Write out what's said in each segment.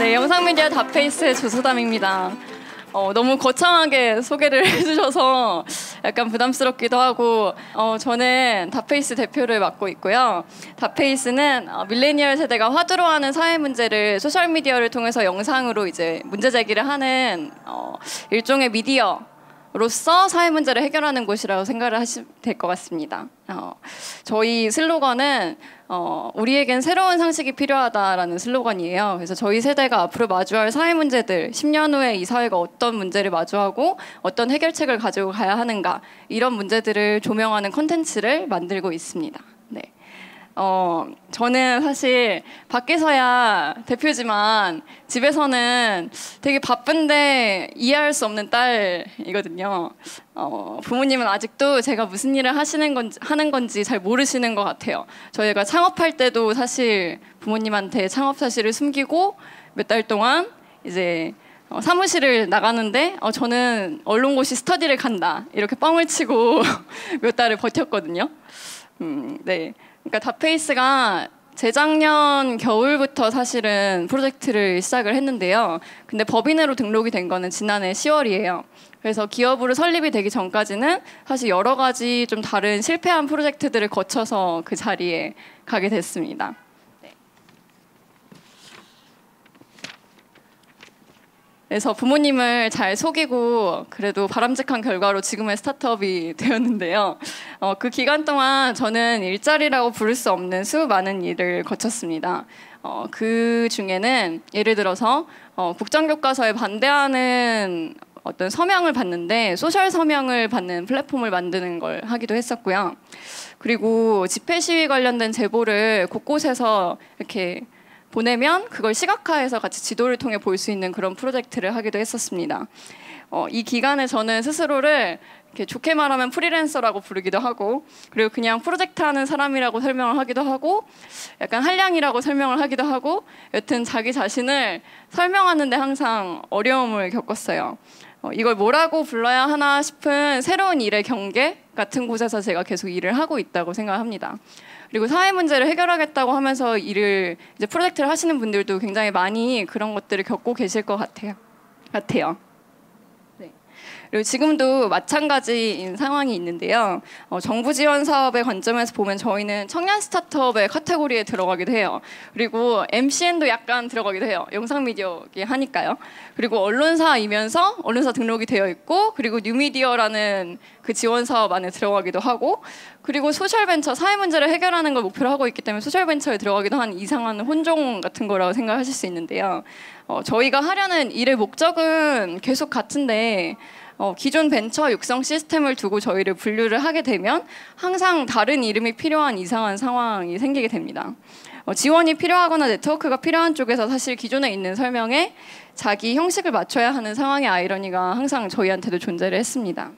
네, 영상미디어 닷페이스의 조수담입니다. 너무 거창하게 소개를 해주셔서 약간 부담스럽기도 하고 저는 닷페이스 대표를 맡고 있고요. 닷페이스는 밀레니얼 세대가 화두로하는 사회 문제를 소셜미디어를 통해서 영상으로 이제 문제 제기를 하는 일종의 미디어로서 사회 문제를 해결하는 곳이라고 생각을 하시면 될 것 같습니다. 저희 슬로건은 우리에겐 새로운 상식이 필요하다라는 슬로건이에요. 그래서 저희 세대가 앞으로 마주할 사회 문제들, 10년 후에 이 사회가 어떤 문제를 마주하고 어떤 해결책을 가지고 가야 하는가, 이런 문제들을 조명하는 콘텐츠를 만들고 있습니다. 네. 저는 사실 밖에서야 대표지만 집에서는 되게 바쁜데 이해할 수 없는 딸이거든요. 부모님은 아직도 제가 무슨 일을 하는 건지 잘 모르시는 것 같아요. 저희가 창업할 때도 사실 부모님한테 창업 사실을 숨기고 몇 달 동안 이제 사무실을 나가는데 저는 언론고시 스터디를 간다 이렇게 뻥을 치고 몇 달을 버텼거든요. 네. 그러니까 닷페이스가 재작년 겨울부터 사실은 프로젝트를 시작을 했는데요. 근데 법인으로 등록이 된 거는 지난해 10월이에요. 그래서 기업으로 설립이 되기 전까지는 사실 여러 가지 좀 다른 실패한 프로젝트들을 거쳐서 그 자리에 가게 됐습니다. 그래서 부모님을 잘 속이고 그래도 바람직한 결과로 지금의 스타트업이 되었는데요. 그 기간 동안 저는 일자리라고 부를 수 없는 수많은 일을 거쳤습니다. 그 중에는 예를 들어서 국정교과서에 반대하는 어떤 서명을 받는데 소셜 서명을 받는 플랫폼을 만드는 걸 하기도 했었고요. 그리고 집회 시위 관련된 제보를 곳곳에서 이렇게 보내면 그걸 시각화해서 같이 지도를 통해 볼 수 있는 그런 프로젝트를 하기도 했었습니다. 이 기간에 저는 스스로를 이렇게 좋게 말하면 프리랜서라고 부르기도 하고, 그리고 그냥 프로젝트 하는 사람이라고 설명을 하기도 하고, 약간 한량이라고 설명을 하기도 하고, 여튼 자기 자신을 설명하는데 항상 어려움을 겪었어요. 이걸 뭐라고 불러야 하나 싶은 새로운 일의 경계 같은 곳에서 제가 계속 일을 하고 있다고 생각합니다. 그리고 사회 문제를 해결하겠다고 하면서 일을 이제 프로젝트를 하시는 분들도 굉장히 많이 그런 것들을 겪고 계실 것 같아요. 네. 그리고 지금도 마찬가지인 상황이 있는데요. 정부 지원 사업의 관점에서 보면 저희는 청년 스타트업의 카테고리에 들어가기도 해요. 그리고 MCN도 약간 들어가기도 해요. 영상 미디어에 하니까요. 그리고 언론사이면서 언론사 등록이 되어 있고, 그리고 뉴미디어라는 그 지원 사업 안에 들어가기도 하고, 그리고 소셜벤처, 사회 문제를 해결하는 걸 목표로 하고 있기 때문에 소셜벤처에 들어가기도 한 이상한 혼종 같은 거라고 생각하실 수 있는데요. 저희가 하려는 일의 목적은 계속 같은데 기존 벤처 육성 시스템을 두고 저희를 분류를 하게 되면 항상 다른 이름이 필요한 이상한 상황이 생기게 됩니다. 지원이 필요하거나 네트워크가 필요한 쪽에서 사실 기존에 있는 설명에 자기 형식을 맞춰야 하는 상황의 아이러니가 항상 저희한테도 존재를 했습니다.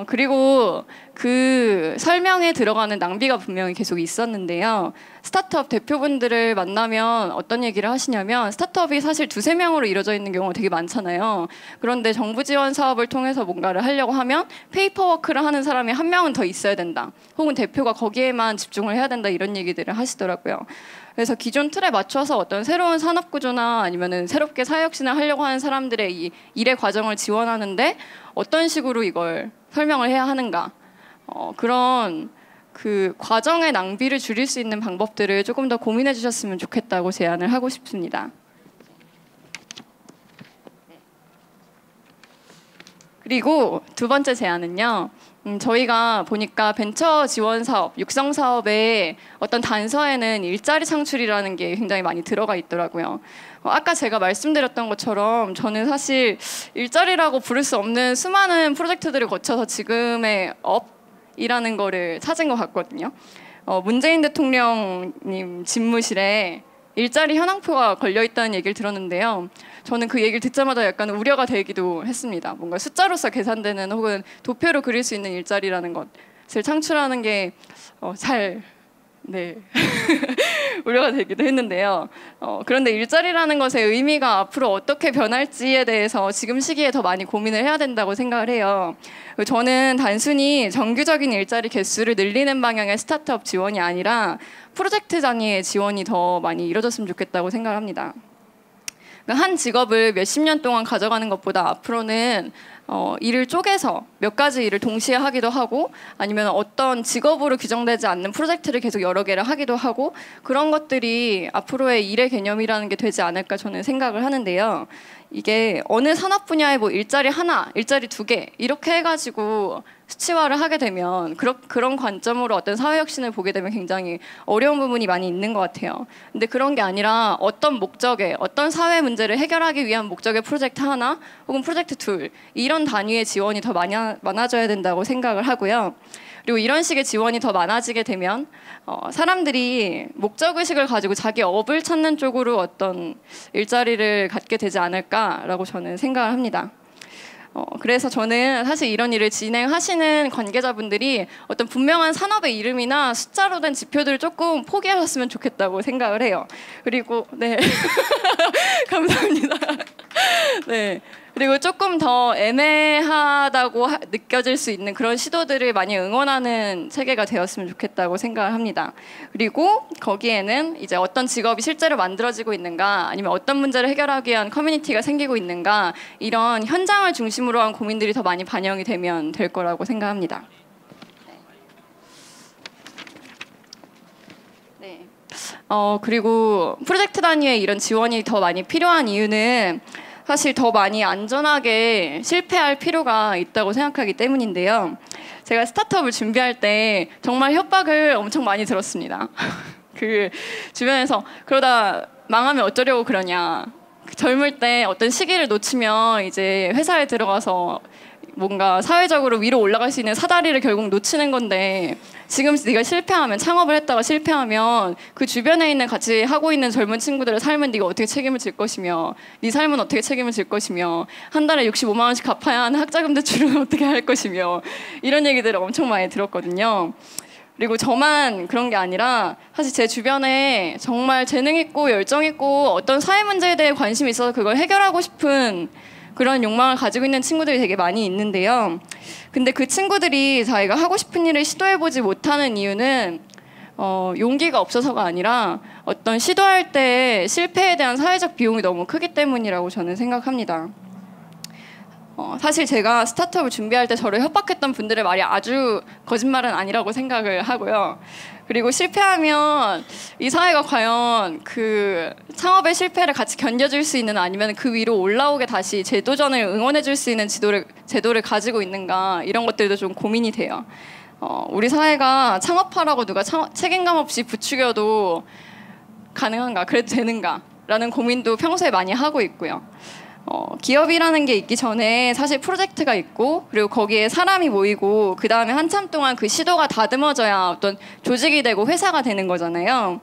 그리고 그 설명에 들어가는 낭비가 분명히 계속 있었는데요. 스타트업 대표분들을 만나면 어떤 얘기를 하시냐면, 스타트업이 사실 2~3명으로 이루어져 있는 경우가 되게 많잖아요. 그런데 정부 지원 사업을 통해서 뭔가를 하려고 하면 페이퍼워크를 하는 사람이 1명은 더 있어야 된다. 혹은 대표가 거기에만 집중을 해야 된다. 이런 얘기들을 하시더라고요. 그래서 기존 틀에 맞춰서 어떤 새로운 산업 구조나 아니면은 새롭게 사회혁신을 하려고 하는 사람들의 이 일의 과정을 지원하는데 어떤 식으로 이걸 설명을 해야 하는가, 그런 그 과정의 낭비를 줄일 수 있는 방법들을 조금 더 고민해 주셨으면 좋겠다고 제안을 하고 싶습니다. 그리고 두 번째 제안은요. 저희가 보니까 벤처 지원 사업, 육성 사업의 어떤 단서에는 일자리 창출이라는 게 굉장히 많이 들어가 있더라고요. 아까 제가 말씀드렸던 것처럼 저는 사실 일자리라고 부를 수 없는 수많은 프로젝트들을 거쳐서 지금의 업이라는 거를 찾은 것 같거든요. 문재인 대통령님 집무실에 일자리 현황표가 걸려있다는 얘기를 들었는데요. 저는 그 얘기를 듣자마자 약간 우려가 되기도 했습니다. 뭔가 숫자로서 계산되는 혹은 도표로 그릴 수 있는 일자리라는 것을 창출하는 게 네. 우려가 되기도 했는데요. 그런데 일자리라는 것의 의미가 앞으로 어떻게 변할지에 대해서 지금 시기에 더 많이 고민을 해야 된다고 생각을 해요. 저는 단순히 정규적인 일자리 개수를 늘리는 방향의 스타트업 지원이 아니라 프로젝트 단위의 지원이 더 많이 이루어졌으면 좋겠다고 생각을 합니다. 한 직업을 몇십 년 동안 가져가는 것보다 앞으로는 일을 쪼개서 몇 가지 일을 동시에 하기도 하고 아니면 어떤 직업으로 규정되지 않는 프로젝트를 계속 여러 개를 하기도 하고 그런 것들이 앞으로의 일의 개념이라는 게 되지 않을까 저는 생각을 하는데요. 이게 어느 산업 분야에 뭐 일자리 하나, 일자리 두 개 이렇게 해가지고 수치화를 하게 되면 그런 관점으로 어떤 사회 혁신을 보게 되면 굉장히 어려운 부분이 많이 있는 것 같아요. 근데 그런 게 아니라 어떤 목적에 어떤 사회 문제를 해결하기 위한 목적의 프로젝트 하나 혹은 프로젝트 둘 이런 단위의 지원이 더 많아져야 된다고 생각을 하고요. 그리고 이런 식의 지원이 더 많아지게 되면 사람들이 목적의식을 가지고 자기 업을 찾는 쪽으로 어떤 일자리를 갖게 되지 않을까라고 저는 생각을 합니다. 그래서 저는 사실 이런 일을 진행하시는 관계자분들이 어떤 분명한 산업의 이름이나 숫자로 된 지표들을 조금 포기하셨으면 좋겠다고 생각을 해요. 그리고 네 감사합니다. 네. 그리고 조금 더 애매하다고 느껴질 수 있는 그런 시도들을 많이 응원하는 체계가 되었으면 좋겠다고 생각을 합니다. 그리고 거기에는 이제 어떤 직업이 실제로 만들어지고 있는가 아니면 어떤 문제를 해결하기 위한 커뮤니티가 생기고 있는가 이런 현장을 중심으로 한 고민들이 더 많이 반영이 되면 될 거라고 생각합니다. 네. 그리고 프로젝트 단위의 이런 지원이 더 많이 필요한 이유는 사실 더 많이 안전하게 실패할 필요가 있다고 생각하기 때문인데요. 제가 스타트업을 준비할 때 정말 협박을 엄청 많이 들었습니다. 그 주변에서 그러다 망하면 어쩌려고 그러냐. 젊을 때 어떤 시기를 놓치면 이제 회사에 들어가서 뭔가 사회적으로 위로 올라갈 수 있는 사다리를 결국 놓치는 건데 지금 네가 실패하면 창업을 했다가 실패하면 그 주변에 있는 같이 하고 있는 젊은 친구들의 삶은 네가 어떻게 책임을 질 것이며 네 삶은 어떻게 책임을 질 것이며 한 달에 65만 원씩 갚아야 하는 학자금 대출은 어떻게 할 것이며 이런 얘기들을 엄청 많이 들었거든요. 그리고 저만 그런 게 아니라 사실 제 주변에 정말 재능 있고 열정 있고 어떤 사회 문제에 대해 관심이 있어서 그걸 해결하고 싶은 그런 욕망을 가지고 있는 친구들이 되게 많이 있는데요. 근데 그 친구들이 자기가 하고 싶은 일을 시도해보지 못하는 이유는 용기가 없어서가 아니라 어떤 시도할 때 실패에 대한 사회적 비용이 너무 크기 때문이라고 저는 생각합니다. 사실 제가 스타트업을 준비할 때 저를 협박했던 분들의 말이 아주 거짓말은 아니라고 생각을 하고요. 그리고 실패하면 이 사회가 과연 그 창업의 실패를 같이 견뎌줄 수 있는 아니면 그 위로 올라오게 다시 재도전을 응원해줄 수 있는 제도를 가지고 있는가 이런 것들도 좀 고민이 돼요. 우리 사회가 창업하라고 누가 책임감 없이 부추겨도 가능한가? 그래도 되는가? 라는 고민도 평소에 많이 하고 있고요. 기업이라는 게 있기 전에 사실 프로젝트가 있고 그리고 거기에 사람이 모이고 그 다음에 한참 동안 그 시도가 다듬어져야 어떤 조직이 되고 회사가 되는 거잖아요.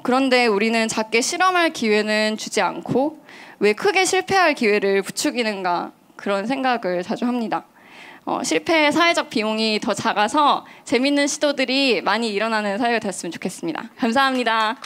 그런데 우리는 작게 실험할 기회는 주지 않고 왜 크게 실패할 기회를 부추기는가 그런 생각을 자주 합니다. 실패의 사회적 비용이 더 작아서 재밌는 시도들이 많이 일어나는 사회가 됐으면 좋겠습니다. 감사합니다.